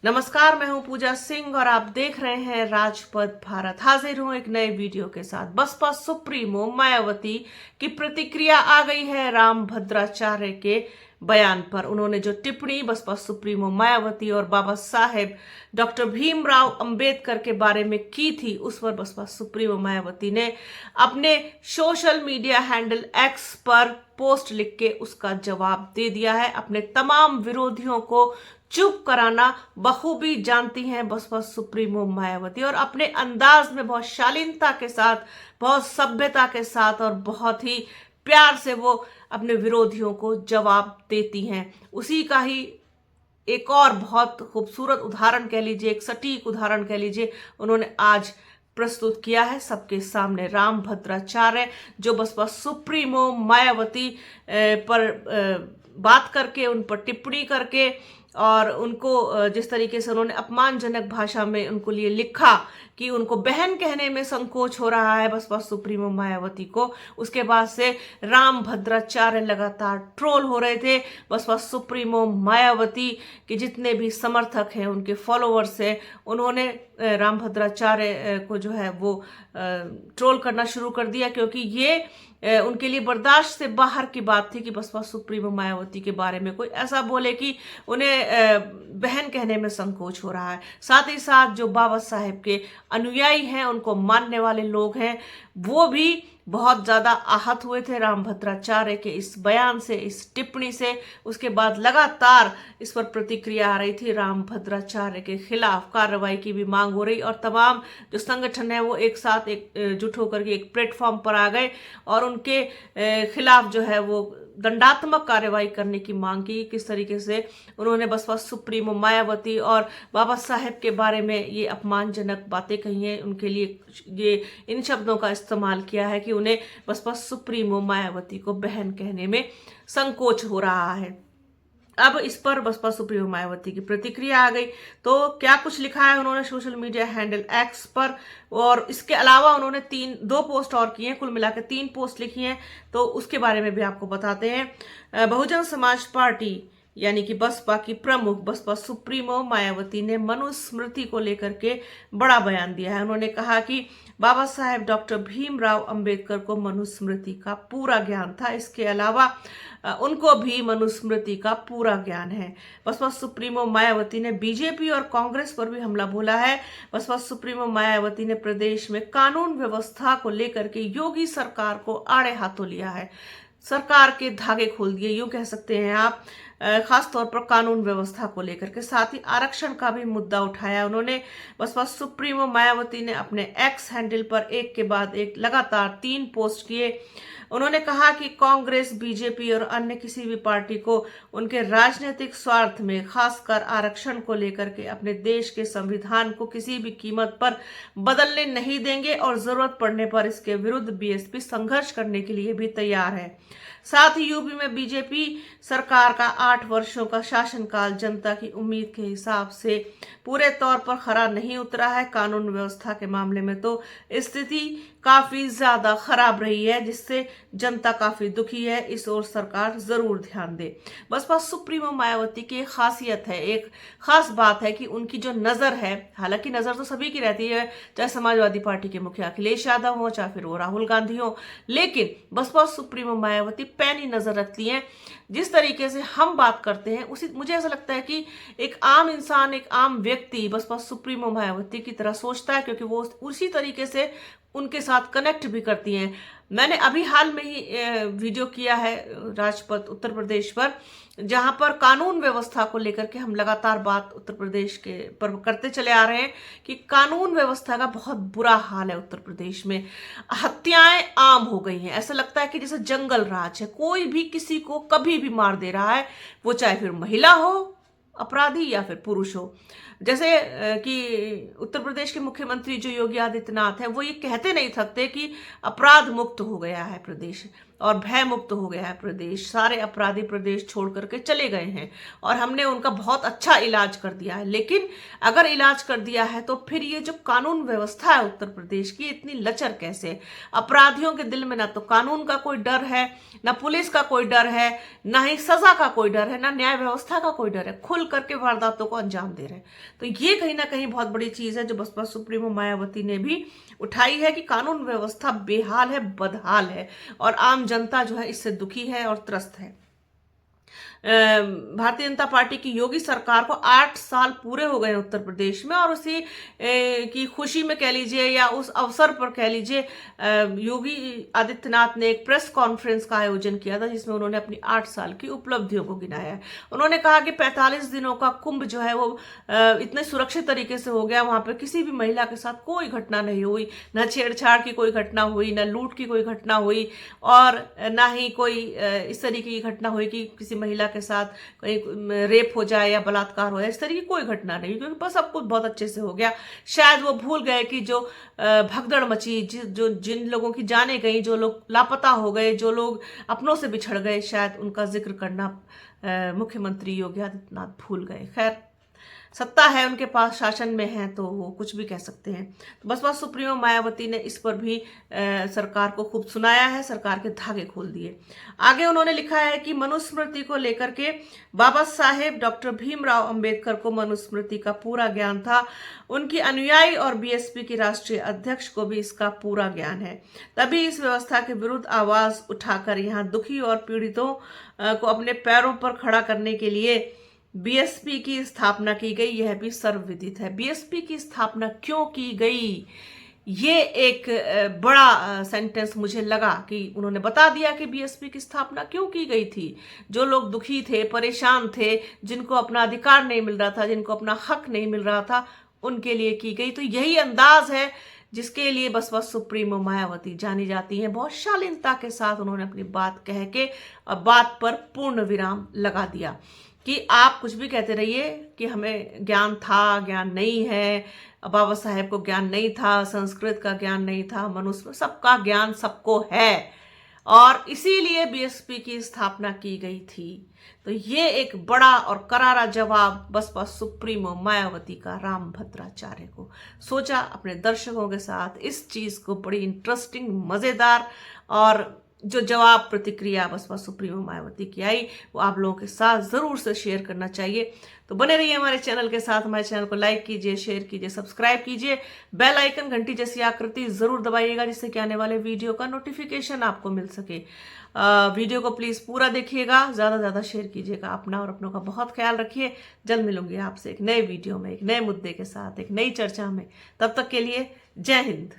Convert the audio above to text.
नमस्कार, मैं हूं पूजा सिंह और आप देख रहे हैं राजपथ भारत। हाजिर हूं एक नए वीडियो के साथ। बसपा सुप्रीमो मायावती की प्रतिक्रिया आ गई है राम भद्राचार्य के बयान पर। उन्होंने जो टिप्पणी बसपा सुप्रीमो मायावती और बाबा साहेब डॉक्टर भीमराव अंबेडकर के बारे में की थी, उस पर बसपा सुप्रीमो मायावती ने अपने सोशल मीडिया हैंडल एक्स पर पोस्ट लिख के उसका जवाब दे दिया है। अपने तमाम विरोधियों को चुप कराना बखूबी जानती हैं बसपा सुप्रीमो मायावती, और अपने अंदाज में बहुत शालीनता के साथ, बहुत सभ्यता के साथ और बहुत ही प्यार से वो अपने विरोधियों को जवाब देती हैं। उसी का ही एक और बहुत खूबसूरत उदाहरण कह लीजिए, एक सटीक उदाहरण कह लीजिए, उन्होंने आज प्रस्तुत किया है सबके सामने। राम भद्राचार्य जो बसपा सुप्रीमो मायावती पर बात करके, उन पर टिप्पणी करके और उनको जिस तरीके से उन्होंने अपमानजनक भाषा में उनको लिए लिखा कि उनको बहन कहने में संकोच हो रहा है बसपा सुप्रीमो मायावती को, उसके बाद से राम भद्राचार्य लगातार ट्रोल हो रहे थे। बसपा सुप्रीमो मायावती के जितने भी समर्थक हैं, उनके फॉलोअर्स हैं, उन्होंने राम भद्राचार्य को जो है वो ट्रोल करना शुरू कर दिया, क्योंकि ये उनके लिए बर्दाश्त से बाहर की बात थी कि बसपा सुप्रीमो मायावती के बारे में कोई ऐसा बोले कि उन्हें बहन कहने में संकोच हो रहा है। साथ ही साथ जो बाबा साहेब के अनुयायी हैं, उनको मानने वाले लोग हैं, वो भी बहुत ज्यादा आहत हुए थे राम भद्राचार्य के इस बयान से, इस टिप्पणी से। उसके बाद लगातार इस पर प्रतिक्रिया आ रही थी। राम भद्राचार्य के खिलाफ कार्रवाई की भी मांग हो रही, और तमाम जो संगठन है वो एक साथ एकजुट होकर के एक प्लेटफॉर्म पर आ गए और उनके खिलाफ जो है वो दंडात्मक कार्रवाई करने की मांग की। किस तरीके से उन्होंने बसपा सुप्रीमो मायावती और बाबा साहेब के बारे में ये अपमानजनक बातें कही हैं, उनके लिए ये इन शब्दों का इस्तेमाल किया है कि उन्हें बसपा सुप्रीमो मायावती को बहन कहने में संकोच हो रहा है। अब इस पर बसपा सुप्रीमो मायावती की प्रतिक्रिया आ गई। तो क्या कुछ लिखा है उन्होंने सोशल मीडिया हैंडल एक्स पर, और इसके अलावा उन्होंने दो पोस्ट और किए हैं, कुल मिलाकर 3 पोस्ट लिखी हैं, तो उसके बारे में भी आपको बताते हैं। बहुजन समाज पार्टी यानी कि बसपा की प्रमुख बसपा सुप्रीमो मायावती ने मनुस्मृति को लेकर के बड़ा बयान दिया है। उन्होंने कहा कि बाबा साहेब डॉक्टर भीमराव अंबेडकर को मनुस्मृति का पूरा ज्ञान था, इसके अलावा उनको भी मनुस्मृति का पूरा ज्ञान है। बसपा सुप्रीमो मायावती ने बीजेपी और कांग्रेस पर भी हमला बोला है। बसपा सुप्रीमो मायावती ने प्रदेश में कानून व्यवस्था को लेकर के योगी सरकार को आड़े हाथों लिया है, सरकार के धागे खोल दिए, यूं कह सकते हैं आप, खास तौर पर कानून व्यवस्था को लेकर के। साथ ही आरक्षण का भी मुद्दा उठाया उन्होंने। बसपा सुप्रीमो मायावती ने अपने एक्स हैंडल पर एक के बाद एक लगातार 3 पोस्ट किए। उन्होंने कहा कि कांग्रेस, बीजेपी और अन्य किसी भी पार्टी को उनके राजनीतिक स्वार्थ में, खासकर आरक्षण को लेकर के, अपने देश के संविधान को किसी भी कीमत पर बदलने नहीं देंगे और जरूरत पड़ने पर इसके विरुद्ध बीएसपी संघर्ष करने के लिए भी तैयार है। साथ ही यूपी में बीजेपी सरकार का 8 वर्षों का शासनकाल जनता की उम्मीद के हिसाब से पूरे तौर पर खरा नहीं उतरा है। कानून व्यवस्था के मामले में तो स्थिति काफी ज्यादा खराब रही है, जिससे जनता काफी दुखी है। इस ओर सरकार जरूर ध्यान दे। बसपा सुप्रीमो मायावती की एक खासियत है, एक खास बात है कि उनकी जो नजर है, हालांकि नजर तो सभी की रहती है, चाहे समाजवादी पार्टी के मुखिया अखिलेश यादव हो, चाहे फिर वो राहुल गांधी हो, लेकिन बसपा सुप्रीमो मायावती पैनी नजर रखती हैं। जिस तरीके से हम बात करते हैं, उसी मुझे ऐसा लगता है कि एक आम इंसान, एक आम व्यक्ति बसपा सुप्रीमो मायावती की तरह सोचता है, क्योंकि वो उसी तरीके से उनके साथ कनेक्ट भी करती हैं। मैंने अभी हाल में ही वीडियो किया है राजपथ उत्तर प्रदेश पर, जहां पर कानून व्यवस्था को लेकर के हम लगातार बात उत्तर प्रदेश के पर करते चले आ रहे हैं कि कानून व्यवस्था का बहुत बुरा हाल है उत्तर प्रदेश में। हत्याएं आम हो गई हैं, ऐसा लगता है कि जैसे जंगल राज है, कोई भी किसी को कभी भी मार दे रहा है, वो चाहे फिर महिला हो अपराधी या फिर पुरुष हो। जैसे कि उत्तर प्रदेश के मुख्यमंत्री जो योगी आदित्यनाथ है, वो ये कहते नहीं थकते कि अपराध मुक्त हो गया है प्रदेश, और भय मुक्त हो गया है प्रदेश। सारे अपराधी प्रदेश छोड़ करके चले गए हैं और हमने उनका बहुत अच्छा इलाज कर दिया है। लेकिन अगर इलाज कर दिया है तो फिर ये जो कानून व्यवस्था है उत्तर प्रदेश की इतनी लचर कैसे? अपराधियों के दिल में ना तो कानून का कोई डर है, ना पुलिस का कोई डर है, ना ही सजा का कोई डर है, ना न्याय व्यवस्था का कोई डर है। खुल करके वारदातों को अंजाम दे रहे हैं। तो ये कहीं ना कहीं बहुत बड़ी चीज है जो बसपा सुप्रीमो मायावती ने भी उठाई है कि कानून व्यवस्था बेहाल है, बदहाल है और आम जनता जो है इससे दुखी है और त्रस्त है। भारतीय जनता पार्टी की योगी सरकार को 8 साल पूरे हो गए उत्तर प्रदेश में और उसी की खुशी में कह लीजिए या उस अवसर पर कह लीजिए योगी आदित्यनाथ ने एक प्रेस कॉन्फ्रेंस का आयोजन किया था जिसमें उन्होंने अपनी 8 साल की उपलब्धियों को गिनाया है। उन्होंने कहा कि 45 दिनों का कुंभ जो है वो इतने सुरक्षित तरीके से हो गया, वहां पर किसी भी महिला के साथ कोई घटना नहीं हुई, न छेड़छाड़ की कोई घटना हुई, न लूट की कोई घटना हुई और ना ही कोई इस तरीके की घटना हुई कि किसी महिला के साथ कहीं रेप हो जाए या बलात्कार हो जाए। इस तरह की कोई घटना नहीं, क्योंकि बस सब कुछ बहुत अच्छे से हो गया। शायद वो भूल गए कि जो भगदड़ मची, जो जिन लोगों की जाने गई, जो लोग लापता हो गए, जो लोग अपनों से बिछड़ गए, शायद उनका जिक्र करना मुख्यमंत्री योगी आदित्यनाथ भूल गए। खैर, सत्ता है उनके पास, शासन में है तो वो कुछ भी कह सकते हैं। तो बसपा सुप्रीमो मायावती ने इस पर भी सरकार को खूब सुनाया है, सरकार के धागे खोल दिए। आगे उन्होंने लिखा है कि मनुस्मृति को लेकर के बाबा साहेब डॉक्टर भीमराव अंबेडकर को मनुस्मृति का पूरा ज्ञान था। उनकी अनुयायी और बीएसपी की राष्ट्रीय अध्यक्ष को भी इसका पूरा ज्ञान है। तभी इस व्यवस्था के विरुद्ध आवाज उठाकर यहाँ दुखी और पीड़ितों को अपने पैरों पर खड़ा करने के लिए बीएसपी की स्थापना की गई। यह भी सर्वविदित है। बीएसपी की स्थापना क्यों की गई, ये एक बड़ा सेंटेंस मुझे लगा कि उन्होंने बता दिया कि बीएसपी की स्थापना क्यों की गई थी। जो लोग दुखी थे, परेशान थे, जिनको अपना अधिकार नहीं मिल रहा था, जिनको अपना हक नहीं मिल रहा था, उनके लिए की गई। तो यही अंदाज है जिसके लिए बसपा सुप्रीमो मायावती जानी जाती हैं। बहुत शालीनता के साथ उन्होंने अपनी बात कह के और बात पर पूर्ण विराम लगा दिया कि आप कुछ भी कहते रहिए कि हमें ज्ञान था, ज्ञान नहीं है, बाबा साहेब को ज्ञान नहीं था, संस्कृत का ज्ञान नहीं था, मनुष्य सबका ज्ञान सबको है और इसीलिए बीएसपी की स्थापना की गई थी। तो ये एक बड़ा और करारा जवाब बसपा सुप्रीमो मायावती का राम भद्राचार्य को। सोचा अपने दर्शकों के साथ इस चीज को बड़ी इंटरेस्टिंग, मजेदार और जो जवाब प्रतिक्रिया बसपा सुप्रीमो मायावती की आई वो आप लोगों के साथ जरूर से शेयर करना चाहिए। तो बने रहिए हमारे चैनल के साथ। हमारे चैनल को लाइक कीजिए, शेयर कीजिए, सब्सक्राइब कीजिए, बेल आइकन घंटी जैसी आकृति जरूर दबाइएगा जिससे कि आने वाले वीडियो का नोटिफिकेशन आपको मिल सके। वीडियो को प्लीज पूरा देखिएगा, ज्यादा ज्यादा शेयर कीजिएगा। अपना और अपनों का बहुत ख्याल रखिए। जल्द मिलूंगी आपसे एक नए वीडियो में, एक नए मुद्दे के साथ, एक नई चर्चा में। तब तक के लिए जय हिंद।